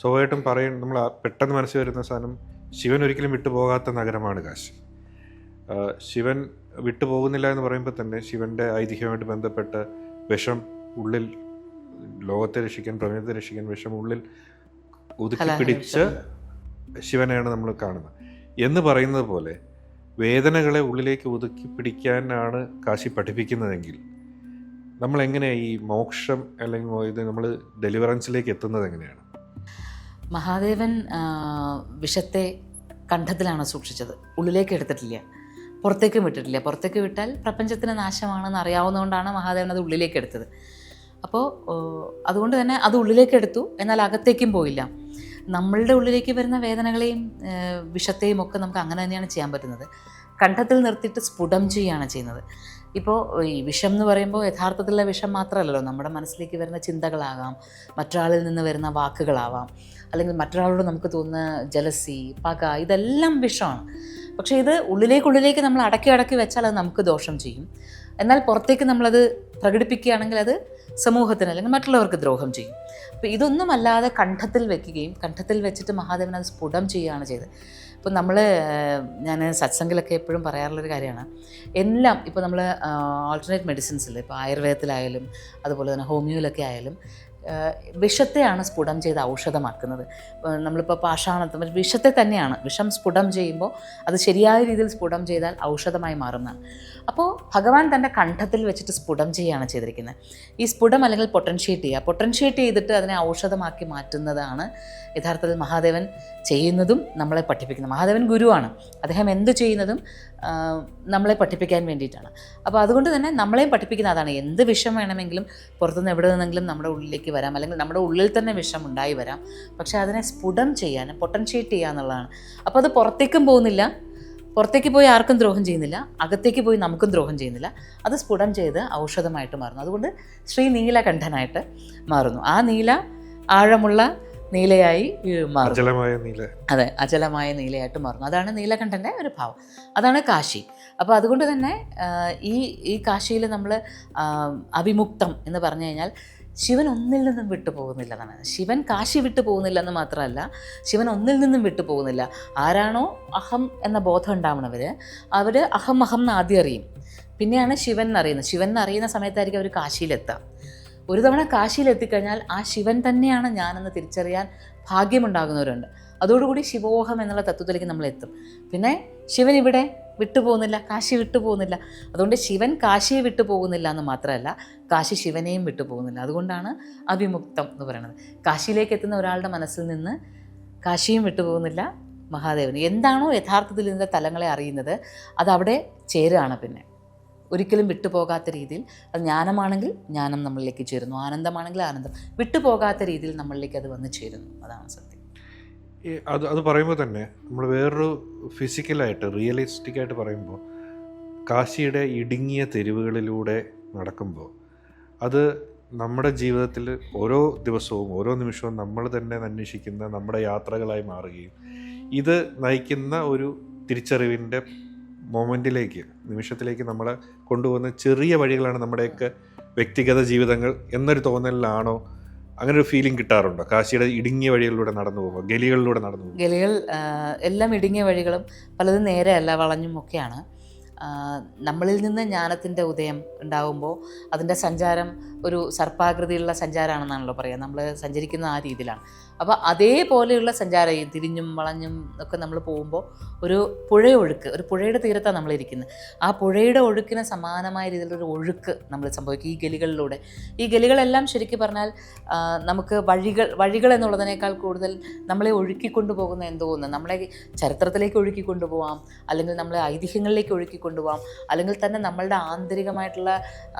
സ്വാഭാവികമായിട്ടും നമ്മൾ പെട്ടെന്ന് മനസ്സിൽ വരുന്ന സാധനം, ശിവൻ ഒരിക്കലും വിട്ടുപോകാത്ത നഗരമാണ് കാശി. ശിവൻ വിട്ടുപോകുന്നില്ല എന്ന് പറയുമ്പോൾ തന്നെ ശിവൻ്റെ ഐതിഹ്യമായിട്ട് ബന്ധപ്പെട്ട വിഷം ഉള്ളിൽ, ലോകത്തെ രക്ഷിക്കാൻ, പ്രപഞ്ചത്തെ രക്ഷിക്കാൻ വിഷം ഉള്ളിൽ ഒതുക്കി പിടിച്ച ശിവനെയാണ് നമ്മൾ കാണുന്നത്. എന്ന് പറയുന്നത് പോലെ വേദനകളെ ഉള്ളിലേക്ക് ഒതുക്കി പിടിക്കാനാണ് കാശി പഠിപ്പിക്കുന്നതെങ്കിൽ നമ്മൾ എങ്ങനെയാണ് ഈ മോക്ഷം അല്ലെങ്കിൽ ഇത് നമ്മൾ ഡെലിവറൻസിലേക്ക് എത്തുന്നത് എങ്ങനെയാണ്? മഹാദേവൻ വിഷത്തെ കണ്ഠത്തിലാണ് സൂക്ഷിച്ചത്, ഉള്ളിലേക്ക് എടുത്തിട്ടില്ല, പുറത്തേക്കും വിട്ടിട്ടില്ല. പുറത്തേക്ക് വിട്ടാൽ പ്രപഞ്ചത്തിന് നാശമാണെന്ന് അറിയാവുന്നതുകൊണ്ടാണ് മഹാദേവൻ അത് ഉള്ളിലേക്ക് എടുത്തത്. അപ്പോൾ അതുകൊണ്ട് തന്നെ അത് ഉള്ളിലേക്ക് എടുത്തു, എന്നാൽ അകത്തേക്കും പോയില്ല. നമ്മളുടെ ഉള്ളിലേക്ക് വരുന്ന വേദനകളെയും വിഷത്തെയും ഒക്കെ നമുക്ക് അങ്ങനെ തന്നെയാണ് ചെയ്യാൻ പറ്റുന്നത്. കണ്ഠത്തിൽ നിർത്തിയിട്ട് സ്ഫുടം ചെയ്യുകയാണ് ചെയ്യുന്നത്. ഇപ്പോൾ ഈ വിഷം എന്ന് പറയുമ്പോൾ യഥാർത്ഥത്തിലുള്ള വിഷം മാത്രമല്ലല്ലോ, നമ്മുടെ മനസ്സിലേക്ക് വരുന്ന ചിന്തകളാകാം, മറ്റൊരാളിൽ നിന്ന് വരുന്ന വാക്കുകളാവാം, അല്ലെങ്കിൽ മറ്റൊരാളോട് നമുക്ക് തോന്നുന്ന ജലസി, പക, ഇതെല്ലാം വിഷമാണ്. പക്ഷേ ഇത് ഉള്ളിലേക്ക് നമ്മൾ അടക്കി വെച്ചാൽ അത് നമുക്ക് ദോഷം ചെയ്യും. എന്നാൽ പുറത്തേക്ക് നമ്മളത് പ്രകടിപ്പിക്കുകയാണെങ്കിൽ അത് സമൂഹത്തിന് അല്ലെങ്കിൽ മറ്റുള്ളവർക്ക് ദ്രോഹം ചെയ്യും. അപ്പോൾ ഇതൊന്നുമല്ലാതെ കണ്ഠത്തിൽ വെക്കുകയും കണ്ഠത്തിൽ വെച്ചിട്ട് മഹാദേവൻ അത് സ്ഫുടം ചെയ്യുകയാണ് ചെയ്തത്. ഇപ്പം ഞാൻ സത്സംഗിലൊക്കെ എപ്പോഴും പറയാറുള്ളൊരു കാര്യമാണ്, എല്ലാം ഇപ്പോൾ നമ്മൾ ആൾട്ടർനേറ്റ് മെഡിസിൻസിൽ, ഇപ്പോൾ ആയുർവേദത്തിലായാലും അതുപോലെ തന്നെ ഹോമിയോയിലൊക്കെ ആയാലും വിഷത്തെയാണ് സ്ഫുടം ചെയ്ത് ഔഷധമാക്കുന്നത്. നമ്മളിപ്പോൾ പാഷാണത്ത് വിഷത്തെ തന്നെയാണ്, വിഷം സ്ഫുടം ചെയ്യുമ്പോൾ അത് ശരിയായ രീതിയിൽ സ്ഫുടം ചെയ്താൽ ഔഷധമായി മാറുന്നതാണ്. അപ്പോൾ ഭഗവാൻ തൻ്റെ കണ്ഠത്തിൽ വെച്ചിട്ട് സ്ഫുടം ചെയ്യുകയാണ് ചെയ്തിരിക്കുന്നത്. ഈ സ്ഫുടം അല്ലെങ്കിൽ പൊട്ടൻഷ്യേറ്റ് ചെയ്തിട്ട് അതിനെ ഔഷധമാക്കി മാറ്റുന്നതാണ് യഥാർത്ഥത്തിൽ മഹാദേവൻ ചെയ്യുന്നതും നമ്മളെ പഠിപ്പിക്കുന്നത്. മഹാദേവൻ ഗുരുവാണ്, അദ്ദേഹം എന്ത് ചെയ്യുന്നതും നമ്മളെ പഠിപ്പിക്കാൻ വേണ്ടിയിട്ടാണ്. അപ്പോൾ അതുകൊണ്ട് തന്നെ നമ്മളെയും പഠിപ്പിക്കുന്ന അതാണ്. എന്ത് വിഷം വേണമെങ്കിലും പുറത്തുനിന്ന് എവിടെ നിന്നെങ്കിലും നമ്മുടെ ഉള്ളിലേക്ക് വരാം, അല്ലെങ്കിൽ നമ്മുടെ ഉള്ളിൽ തന്നെ വിഷം ഉണ്ടായി വരാം. പക്ഷേ അതിനെ സ്ഫുടം ചെയ്യാൻ, പൊട്ടൻഷ്യേറ്റ് ചെയ്യുക എന്നുള്ളതാണ്. അപ്പോൾ അത് പുറത്തേക്കും പോകുന്നില്ല, പുറത്തേക്ക് പോയി ആർക്കും ദ്രോഹം ചെയ്യുന്നില്ല, അകത്തേക്ക് പോയി നമുക്കും ദ്രോഹം ചെയ്യുന്നില്ല. അത് സ്ഫുടം ചെയ്ത് ഔഷധമായിട്ട് മാറുന്നു. അതുകൊണ്ട് ശ്രീ നീലകണ്ഠനായിട്ട് മാറുന്നു. ആ നീല ആഴമുള്ള നീലയായി മാറുന്നു. അതെ, അചലമായ നീലയായിട്ട് മാറുന്നു. അതാണ് നീലകണ്ഠൻ്റെ ഒരു ഭാവം. അതാണ് കാശി. അപ്പോൾ അതുകൊണ്ട് തന്നെ ഈ കാശിയിൽ നമ്മൾ അവിമുക്തം എന്ന് പറഞ്ഞു കഴിഞ്ഞാൽ ശിവൻ ഒന്നിൽ നിന്നും വിട്ടു പോകുന്നില്ല എന്നാണ്. ശിവൻ കാശി വിട്ടു പോകുന്നില്ലെന്ന് മാത്രമല്ല, ശിവൻ ഒന്നിൽ നിന്നും വിട്ടു പോകുന്നില്ല. ആരാണോ അഹം എന്ന ബോധം ഉണ്ടാവണവർ, അവർ അഹം എന്ന് ആദ്യം അറിയും, പിന്നെയാണ് ശിവൻ എന്നറിയുന്നത്. ശിവൻ എന്നറിയുന്ന സമയത്തായിരിക്കും അവർ കാശിയിലെത്തുക. ഒരു തവണ കാശിയിലെത്തിക്കഴിഞ്ഞാൽ ആ ശിവൻ തന്നെയാണ് ഞാനെന്ന് തിരിച്ചറിയാൻ ഭാഗ്യമുണ്ടാകുന്നവരുണ്ട്. അതോടുകൂടി ശിവോഹം എന്നുള്ള തത്വത്തിലേക്ക് നമ്മൾ എത്തും. പിന്നെ ശിവൻ ഇവിടെ വിട്ടുപോകുന്നില്ല, കാശി വിട്ടുപോകുന്നില്ല. അതുകൊണ്ട് ശിവൻ കാശിയെ വിട്ടുപോകുന്നില്ല എന്ന് മാത്രമല്ല, കാശി ശിവനെയും വിട്ടുപോകുന്നില്ല. അതുകൊണ്ടാണ് അവിമുക്തം എന്ന് പറയുന്നത്. കാശിയിലേക്ക് എത്തുന്ന ഒരാളുടെ മനസ്സിൽ നിന്ന് കാശിയും വിട്ടുപോകുന്നില്ല, മഹാദേവന് എന്താണോ യഥാർത്ഥത്തിൽ ഇതിൻ്റെ തലങ്ങളെ അറിയുന്നത് അതവിടെ ചേരുകയാണ്. പിന്നെ ഒരിക്കലും വിട്ടുപോകാത്ത രീതിയിൽ, അത് ജ്ഞാനമാണെങ്കിൽ ജ്ഞാനം നമ്മളിലേക്ക് ചേരുന്നു, ആനന്ദമാണെങ്കിൽ ആനന്ദം, വിട്ടുപോകാത്ത രീതിയിൽ നമ്മളിലേക്ക് അത് വന്ന് ചേരുന്നു. അതാണ് സത്യം. അത് പറയുമ്പോൾ തന്നെ നമ്മൾ വേറൊരു ഫിസിക്കലായിട്ട് റിയലിസ്റ്റിക്കായിട്ട് പറയുമ്പോൾ, കാശിയുടെ ഇടുങ്ങിയ തെരുവുകളിലൂടെ നടക്കുമ്പോൾ അത് നമ്മുടെ ജീവിതത്തിൽ ഓരോ ദിവസവും ഓരോ നിമിഷവും നമ്മൾ തന്നെ അന്വേഷിക്കുന്ന നമ്മുടെ യാത്രകളായി മാറുകയും ഇത് നയിക്കുന്ന ഒരു തിരിച്ചറിവിൻ്റെ മൊമെൻറ്റിലേക്ക്, നിമിഷത്തിലേക്ക് നമ്മളെ കൊണ്ടുപോകുന്ന ചെറിയ വഴികളാണ് നമ്മുടെയൊക്കെ വ്യക്തിഗത ജീവിതങ്ങൾ എന്നൊരു തോന്നലിലാണോ അങ്ങനെ ഒരു ഫീലിംഗ് കിട്ടാറുണ്ടോ? കാശിയുടെ ഇടുങ്ങിയ വഴികളിലൂടെ നടന്നു പോകുമ്പോൾ, ഗലികളിലൂടെ നടന്നു പോകുമ്പോൾ. ഗലികൾ എല്ലാം ഇടുങ്ങിയ വഴികളും പലതും നേരെയല്ല, വളഞ്ഞും ഒക്കെയാണ്. നമ്മളിൽ നിന്ന് ജ്ഞാനത്തിൻ്റെ ഉദയം ഉണ്ടാകുമ്പോൾ അതിൻ്റെ സഞ്ചാരം ഒരു സർപ്പാകൃതിയിലുള്ള സഞ്ചാരമാണെന്നാണല്ലോ പറയുക. നമ്മൾ സഞ്ചരിക്കുന്ന ആ രീതിയിലാണ്. അപ്പോൾ അതേപോലെയുള്ള സഞ്ചാരം ഈ തിരിഞ്ഞും വളഞ്ഞും ഒക്കെ നമ്മൾ പോകുമ്പോൾ ഒരു പുഴയൊഴുക്ക്, ഒരു പുഴയുടെ തീരത്താണ് നമ്മളിരിക്കുന്നത്. ആ പുഴയുടെ ഒഴുക്കിന് സമാനമായ രീതിയിലൊരു ഒഴുക്ക് നമ്മൾ സംഭവിക്കും ഈ ഗലികളിലൂടെ. ഈ ഗലികളെല്ലാം ശരിക്കും പറഞ്ഞാൽ നമുക്ക് വഴികൾ എന്നുള്ളതിനേക്കാൾ കൂടുതൽ നമ്മളെ ഒഴുക്കിക്കൊണ്ടു പോകുന്ന എന്തോ ഒന്ന്, നമ്മളെ ചരിത്രത്തിലേക്ക് ഒഴുക്കിക്കൊണ്ടുപോകാം, അല്ലെങ്കിൽ നമ്മളെ ഐതിഹ്യങ്ങളിലേക്ക് ഒഴുക്കിക്കൊണ്ടുപോകാം, അല്ലെങ്കിൽ തന്നെ നമ്മളുടെ ആന്തരികമായിട്ടുള്ള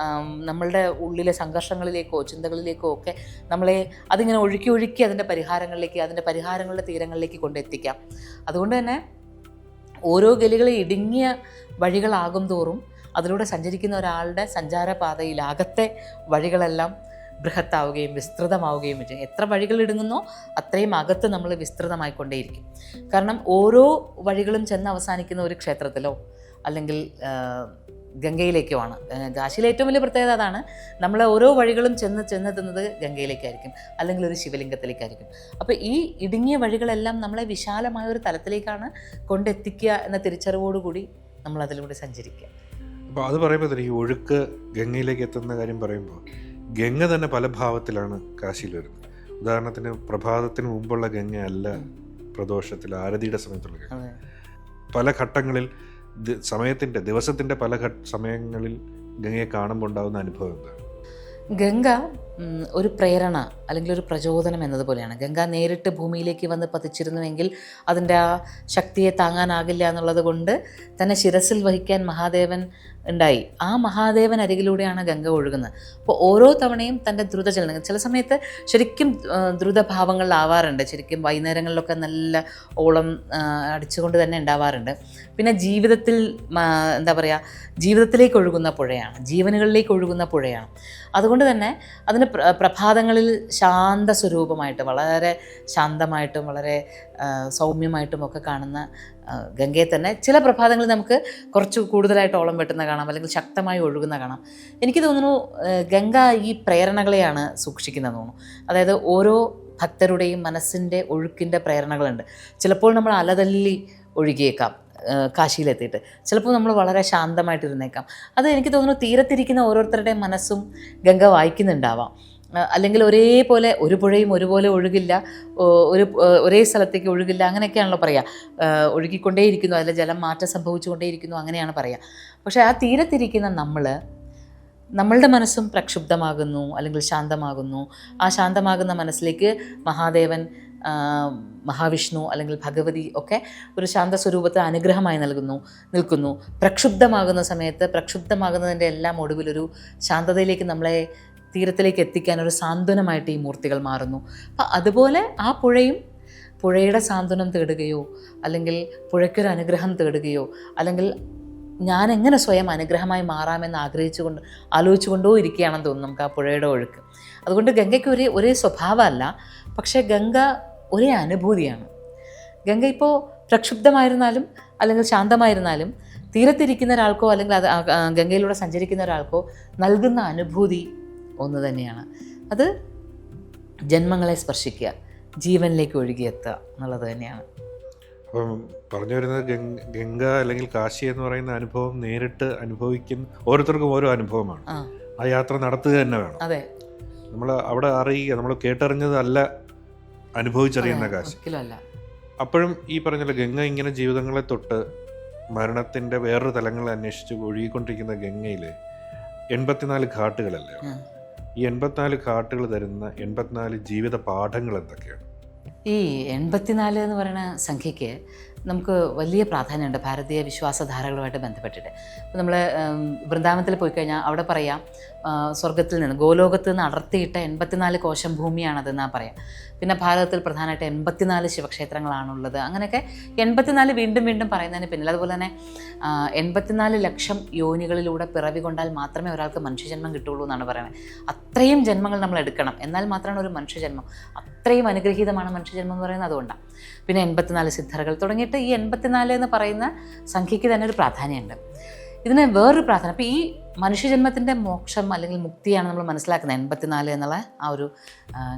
നമ്മളുടെ ഉള്ളിലെ സംഘർഷങ്ങളിലേക്കോ ചിന്തകളിലേക്കോ ഒക്കെ നമ്മളെ അതിങ്ങനെ ഒഴുക്കി അതിൻ്റെ പരിഹാരങ്ങളുടെ തീരങ്ങളിലേക്ക് കൊണ്ടെത്തിക്കാം. അതുകൊണ്ട് തന്നെ ഓരോ ഗലികളെ ഇടുങ്ങിയ വഴികളാകും തോറും അതിലൂടെ സഞ്ചരിക്കുന്ന ഒരാളുടെ സഞ്ചാരപാതയിൽ അകത്തെ വഴികളെല്ലാം ബൃഹത്താവുകയും വിസ്തൃതമാവുകയും ചെയ്യും. എത്ര വഴികൾ ഇടുങ്ങുന്നോ അത്രയും അകത്ത് നമ്മൾ വിസ്തൃതമായിക്കൊണ്ടേയിരിക്കും. കാരണം ഓരോ വഴികളും ചെന്ന് അവസാനിക്കുന്ന ഒരു ക്ഷേത്രത്തിലോ അല്ലെങ്കിൽ ഗംഗയിലേക്കോ ആണ്. കാശിയിലെ ഏറ്റവും വലിയ പ്രത്യേകത അതാണ്. നമ്മൾ ഓരോ വഴികളും ചെന്നെത്തുന്നത് ഗംഗയിലേക്കായിരിക്കും, അല്ലെങ്കിൽ ഒരു ശിവലിംഗത്തിലേക്കായിരിക്കും. അപ്പോൾ ഈ ഇടുങ്ങിയ വഴികളെല്ലാം നമ്മളെ വിശാലമായ ഒരു തലത്തിലേക്കാണ് കൊണ്ടെത്തിക്കുക എന്ന തിരിച്ചറിവോടുകൂടി നമ്മൾ അതിലൂടെ സഞ്ചരിക്കുക. അപ്പോൾ അത് പറയുമ്പോൾ തന്നെ ഈ ഒഴുക്ക് ഗംഗയിലേക്ക് എത്തുന്ന കാര്യം പറയുമ്പോൾ ഗംഗ തന്നെ പല ഭാവത്തിലാണ് കാശിയിൽ വരുന്നത്. ഉദാഹരണത്തിന് പ്രഭാതത്തിന് മുമ്പുള്ള ഗംഗ അല്ല പ്രദോഷത്തിൽ ആരതിയുടെ സമയത്തുള്ള ഗംഗ. പല ഘട്ടങ്ങളിൽ ദിവസത്തിൻ്റെ പല സമയങ്ങളിൽ ഗംഗയെ കാണുമ്പോൾ ഉണ്ടാകുന്ന അനുഭവം എന്താണ്? ഗംഗ ഒരു പ്രേരണ അല്ലെങ്കിൽ ഒരു പ്രചോദനം എന്നതുപോലെയാണ്. ഗംഗ നേരിട്ട് ഭൂമിയിലേക്ക് വന്ന് പതിച്ചിരുന്നുവെങ്കിൽ അതിൻ്റെ ആ ശക്തിയെ താങ്ങാനാകില്ല എന്നുള്ളത് കൊണ്ട് തന്നെ ശിരസിൽ വഹിക്കാൻ മഹാദേവൻ ഉണ്ടായി. ആ മഹാദേവൻ അരികിലൂടെയാണ് ഗംഗ ഒഴുകുന്നത്. അപ്പോൾ ഓരോ തവണയും തൻ്റെ ദ്രുതചലനങ്ങൾ, ചില സമയത്ത് ശരിക്കും ദ്രുതഭാവങ്ങളിലാവാറുണ്ട്. ശരിക്കും വൈകുന്നേരങ്ങളിലൊക്കെ നല്ല ഓളം അടിച്ചുകൊണ്ട് തന്നെ ഉണ്ടാവാറുണ്ട്. പിന്നെ ജീവിതത്തിൽ എന്താ പറയുക, ജീവിതത്തിലേക്ക് ഒഴുകുന്ന പുഴയാണ്, ജീവനുകളിലേക്ക് ഒഴുകുന്ന പുഴയാണ്. അതുകൊണ്ട് തന്നെ അതിന് പ്രഭാതങ്ങളിൽ ശാന്ത സ്വരൂപമായിട്ട്, വളരെ ശാന്തമായിട്ടും വളരെ സൗമ്യമായിട്ടും ഒക്കെ കാണുന്ന ഗംഗയെ തന്നെ ചില പ്രഭാതങ്ങളിൽ നമുക്ക് കുറച്ച് കൂടുതലായിട്ട് ഓളം വെട്ടുന്ന കാണാം, അല്ലെങ്കിൽ ശക്തമായി ഒഴുകുന്ന കാണാം. എനിക്ക് തോന്നുന്നു ഗംഗ ഈ പ്രേരണകളെയാണ് സൂക്ഷിക്കുന്നതെന്ന് തോന്നുന്നു. അതായത് ഓരോ ഭക്തരുടെയും മനസ്സിൻ്റെ ഒഴുക്കിൻ്റെ പ്രേരണകളുണ്ട്. ചിലപ്പോൾ നമ്മൾ അലതല്ലി ഒഴുകിയേക്കാം കാശിയിലെത്തിയിട്ട്, ചിലപ്പോൾ നമ്മൾ വളരെ ശാന്തമായിട്ടിരുന്നേക്കാം. അത് എനിക്ക് തോന്നുന്നു തീരത്തിരിക്കുന്ന ഓരോരുത്തരുടെയും മനസ്സും ഗംഗ വായിക്കുന്നുണ്ടാവാം. അല്ലെങ്കിൽ ഒരേപോലെ ഒരു പുഴയും ഒരുപോലെ ഒഴുകില്ല, ഒരേ സ്ഥലത്തേക്ക് ഒഴുകില്ല, അങ്ങനെയൊക്കെയാണല്ലോ പറയുക. ഒഴുകിക്കൊണ്ടേയിരിക്കുന്നു, അതിൽ ജലം മാറ്റം സംഭവിച്ചുകൊണ്ടേയിരിക്കുന്നു, അങ്ങനെയാണ് പറയുക. പക്ഷേ ആ തീരത്തിരിക്കുന്ന നമ്മളുടെ മനസ്സും പ്രക്ഷുബ്ധമാകുന്നു അല്ലെങ്കിൽ ശാന്തമാകുന്നു. ആ ശാന്തമാകുന്ന മനസ്സിലേക്ക് മഹാദേവൻ, മഹാവിഷ്ണു അല്ലെങ്കിൽ ഭഗവതി ഒക്കെ ഒരു ശാന്ത സ്വരൂപത്തെ അനുഗ്രഹമായി നിൽക്കുന്നു. പ്രക്ഷുബ്ധമാകുന്ന സമയത്ത് പ്രക്ഷുബ്ധമാകുന്നതിൻ്റെ എല്ലാം ഒടുവിലൊരു ശാന്തതയിലേക്ക് നമ്മളെ തീരത്തിലേക്ക് എത്തിക്കാൻ ഒരു സാന്ത്വനമായിട്ട് ഈ മൂർത്തികൾ മാറുന്നു. അപ്പം അതുപോലെ ആ പുഴയുടെ സാന്ത്വനം തേടുകയോ അല്ലെങ്കിൽ പുഴയ്ക്കൊരു അനുഗ്രഹം തേടുകയോ അല്ലെങ്കിൽ ഞാൻ എങ്ങനെ സ്വയം അനുഗ്രഹമായി മാറാമെന്ന് ആലോചിച്ചുകൊണ്ടോ ഇരിക്കുകയാണെന്ന് തോന്നുന്നു നമുക്ക് ആ പുഴയുടെ ഒഴുക്ക്. അതുകൊണ്ട് ഗംഗയ്ക്ക് ഒരേ സ്വഭാവമല്ല, പക്ഷേ ഗംഗ ഒരേ അനുഭൂതിയാണ്. ഗംഗ ഇപ്പോൾ പ്രക്ഷുബ്ധമായിരുന്നാലും അല്ലെങ്കിൽ ശാന്തമായിരുന്നാലും തീരത്തിരിക്കുന്ന ഒരാൾക്കോ അല്ലെങ്കിൽ ഗംഗയിലൂടെ സഞ്ചരിക്കുന്ന ഒരാൾക്കോ നൽകുന്ന അനുഭൂതി ഒന്ന് തന്നെയാണ്. അത് ജന്മങ്ങളെ സ്പർശിക്കുക, ജീവനിലേക്ക് ഒഴുകിയെത്തുക എന്നുള്ളത് തന്നെയാണ്. അപ്പം പറഞ്ഞു വരുന്നത് ഗംഗ അല്ലെങ്കിൽ കാശി എന്ന് പറയുന്ന അനുഭവം നേരിട്ട് അനുഭവിക്കുന്ന ഓരോരുത്തർക്കും ഓരോ അനുഭവമാണ്. ആ യാത്ര നടത്തുക തന്നെ വേണം. അതെ, നമ്മൾ അവിടെ അറിയുക, നമ്മൾ കേട്ടറിഞ്ഞതല്ല അനുഭവിച്ചറിയുന്ന കാശി. അപ്പോഴും ഈ പറഞ്ഞല്ലോ ഗംഗ ഇങ്ങനെ ജീവിതങ്ങളെ തൊട്ട് മരണത്തിൻ്റെ വേറൊരു തലങ്ങളെ അന്വേഷിച്ച് ഒഴുകിക്കൊണ്ടിരിക്കുന്ന ഗംഗയിൽ 84 ഘാട്ടുകളല്ലേ? ഈ 84 ഘാട്ടുകൾ തരുന്ന 84 ജീവിത പാഠങ്ങൾ എന്തൊക്കെയാണ്? ഈ 84 എന്ന് പറയുന്ന സംഖ്യയ്ക്ക് നമുക്ക് വലിയ പ്രാധാന്യമുണ്ട് ഭാരതീയ വിശ്വാസധാരകളുമായിട്ട് ബന്ധപ്പെട്ടിട്ട്. ഇപ്പോൾ നമ്മൾ വൃന്ദാവനത്തിൽ പോയി കഴിഞ്ഞാൽ അവിടെ പറയാം, സ്വർഗത്തിൽ നിന്ന് ഗോലോകത്ത് നിന്ന് അടർത്തിയിട്ട 84 കോശം ഭൂമിയാണതെന്നാണ് പറയാം. പിന്നെ ഭാരതത്തിൽ പ്രധാനമായിട്ട് 84 ശിവക്ഷേത്രങ്ങളാണുള്ളത്. അങ്ങനെയൊക്കെ 84 വീണ്ടും വീണ്ടും പറയുന്നതിന് പിന്നിൽ, അതുപോലെ തന്നെ 84 ലക്ഷം യോനികളിലൂടെ പിറവി കൊണ്ടാൽ മാത്രമേ ഒരാൾക്ക് മനുഷ്യജന്മം കിട്ടുള്ളൂ എന്നാണ് പറയുന്നത്. അത്രയും ജന്മങ്ങൾ നമ്മൾ എടുക്കണം, എന്നാൽ മാത്രമാണ് ഒരു മനുഷ്യജന്മം, അത്രയും അനുഗ്രഹീതമാണ് മനുഷ്യജന്മം എന്ന് പറയുന്നത്. അതുകൊണ്ടാണ്. പിന്നെ 84 സിദ്ധറുകൾ തുടങ്ങിയിട്ട് ഈ 84 എന്ന് പറയുന്ന സംഖ്യയ്ക്ക് തന്നെ ഒരു പ്രാധാന്യമുണ്ട്. ഇതിനെ വേറൊരു പ്രാർത്ഥന. അപ്പോൾ ഈ മനുഷ്യജന്മത്തിൻ്റെ മോക്ഷം അല്ലെങ്കിൽ മുക്തിയാണ് നമ്മൾ മനസ്സിലാക്കുന്നത് 84 എന്നുള്ള ആ ഒരു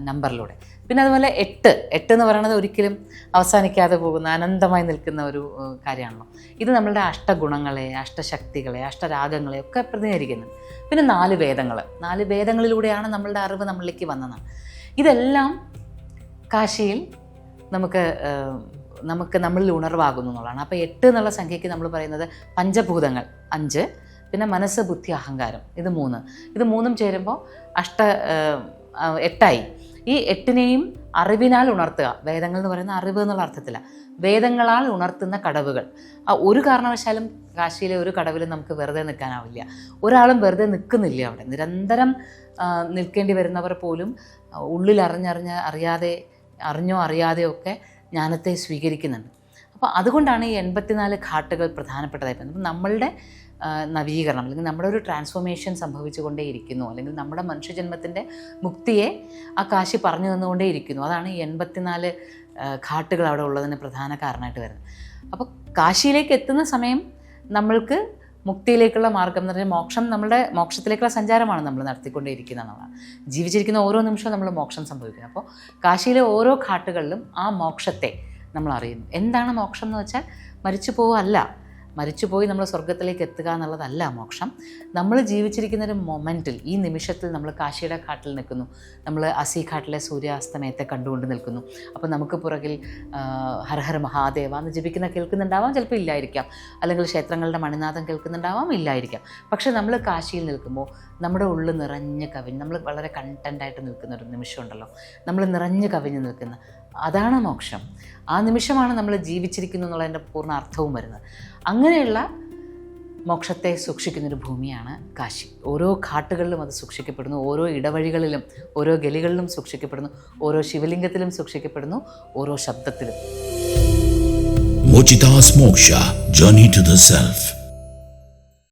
നമ്പറിലൂടെ. പിന്നെ അതുപോലെ 8 എന്ന് പറയുന്നത് ഒരിക്കലും അവസാനിക്കാതെ പോകുന്ന അനന്തമായി നിൽക്കുന്ന ഒരു കാര്യമാണല്ലോ. ഇത് നമ്മളുടെ അഷ്ടഗുണങ്ങളെ, അഷ്ടശക്തികളെ, അഷ്ടരാഗങ്ങളെ ഒക്കെ പ്രതിനിധീകരിക്കുന്നത്. പിന്നെ 4 വേദങ്ങൾ, 4 വേദങ്ങളിലൂടെയാണ് നമ്മളുടെ അറിവ് നമ്മളിലേക്ക് വന്നതാണ്. ഇതെല്ലാം കാശിയിൽ നമുക്ക് നമ്മളിൽ ഉണർവാകുന്നു എന്നുള്ളതാണ്. അപ്പോൾ 8 എന്നുള്ള സംഖ്യയ്ക്ക് നമ്മൾ പറയുന്നത് പഞ്ചഭൂതങ്ങൾ 5, പിന്നെ മനസ്സ്, ബുദ്ധി, അഹങ്കാരം ഇത് 3. ഇത് 3 ചേരുമ്പോൾ 8ആയി. ഈ 8നെയും അറിവിനാൽ ഉണർത്തുക. വേദങ്ങൾ എന്ന് പറയുന്ന അറിവ് എന്നുള്ള അർത്ഥത്തിലാണ്. വേദങ്ങളാൽ ഉണർത്തുന്ന കടവുകൾ. ഒരു കാരണവശാലും കാശിയിലെ ഒരു കടവിലും നമുക്ക് വെറുതെ നിൽക്കാനാവില്ല. ഒരാളും വെറുതെ നിൽക്കുന്നില്ല അവിടെ. നിരന്തരം നിൽക്കേണ്ടി വരുന്നവർ പോലും ഉള്ളിൽ അറിഞ്ഞോ അറിയാതെയോ ഒക്കെ ജ്ഞാനത്തെ സ്വീകരിക്കുന്നുണ്ട്. അപ്പോൾ അതുകൊണ്ടാണ് ഈ 84 ഘാട്ടുകൾ പ്രധാനപ്പെട്ടതായി പറയുന്നത്. അപ്പം നമ്മളുടെ നവീകരണം അല്ലെങ്കിൽ നമ്മുടെ ഒരു ട്രാൻസ്ഫോർമേഷൻ സംഭവിച്ചുകൊണ്ടേയിരിക്കുന്നു, അല്ലെങ്കിൽ നമ്മുടെ മനുഷ്യജന്മത്തിൻ്റെ മുക്തിയെ ആ കാശി പറഞ്ഞു തന്നുകൊണ്ടേയിരിക്കുന്നു. അതാണ് ഈ 84 ഘാട്ടുകൾ അവിടെ ഉള്ളതിന് പ്രധാന കാരണമായിട്ട് വരുന്നത്. അപ്പോൾ കാശിയിലേക്ക് എത്തുന്ന സമയം നമ്മൾക്ക് മുക്തിയിലേക്കുള്ള മാർഗം എന്ന് പറഞ്ഞാൽ നമ്മളുടെ മോക്ഷത്തിലേക്കുള്ള സഞ്ചാരമാണ് നമ്മൾ നടത്തിക്കൊണ്ടേയിരിക്കുന്നത് എന്നുള്ളതാണ്. ജീവിച്ചിരിക്കുന്ന ഓരോ നിമിഷവും നമ്മൾ മോക്ഷം സംഭവിക്കുന്നത്. അപ്പോൾ കാശിയിലെ ഓരോ ഘാട്ടുകളിലും ആ മോക്ഷത്തെ നമ്മൾ അറിയുന്നു. എന്താണ് മോക്ഷം എന്ന് വെച്ചാൽ മരിച്ചുപോയി നമ്മൾ സ്വർഗത്തിലേക്ക് എത്തുക എന്നുള്ളതല്ല മോക്ഷം. നമ്മൾ ജീവിച്ചിരിക്കുന്ന ഒരു മൊമെൻറ്റിൽ, ഈ നിമിഷത്തിൽ നമ്മൾ കാശിയുടെ ഘാട്ടിൽ നിൽക്കുന്നു. നമ്മൾ അസി ഘാട്ടിലെ സൂര്യാസ്തമയത്തെ കണ്ടുകൊണ്ട് നിൽക്കുന്നു. അപ്പോൾ നമുക്ക് പുറകിൽ ഹരഹര മഹാദേവ എന്ന് ജപിക്കുന്ന കേൾക്കുന്നുണ്ടാവാം, ചിലപ്പോൾ ഇല്ലായിരിക്കാം. അല്ലെങ്കിൽ ക്ഷേത്രങ്ങളുടെ മണിനാഥം കേൾക്കുന്നുണ്ടാവാം, ഇല്ലായിരിക്കാം. പക്ഷേ നമ്മൾ കാശിയിൽ നിൽക്കുമ്പോൾ നമ്മുടെ ഉള്ളിൽ നിറഞ്ഞ് കവിഞ്ഞ്, നമ്മൾ വളരെ കണ്ടൻ്റായിട്ട് നിൽക്കുന്ന ഒരു നിമിഷമുണ്ടല്ലോ, നമ്മൾ നിറഞ്ഞ് കവിഞ്ഞ് നിൽക്കുന്ന, അതാണ് മോക്ഷം. ആ നിമിഷമാണ് നമ്മൾ ജീവിച്ചിരിക്കുന്നു എന്നുള്ളതിൻ്റെ പൂർണ്ണ അർത്ഥവും വരുന്നത്. അങ്ങനെയുള്ള മോക്ഷത്തെ സൂക്ഷിക്കുന്നൊരു ഭൂമിയാണ് കാശി. ഓരോ ഘാട്ടുകളിലും അത് സൂക്ഷിക്കപ്പെടുന്നു, ഓരോ ഇടവഴികളിലും, ഓരോ ഗലികളിലും സൂക്ഷിക്കപ്പെടുന്നു, ഓരോ ശിവലിംഗത്തിലും സൂക്ഷിക്കപ്പെടുന്നു, ഓരോ ശബ്ദത്തിലും. Mochida's Moksha, Journey to the Self.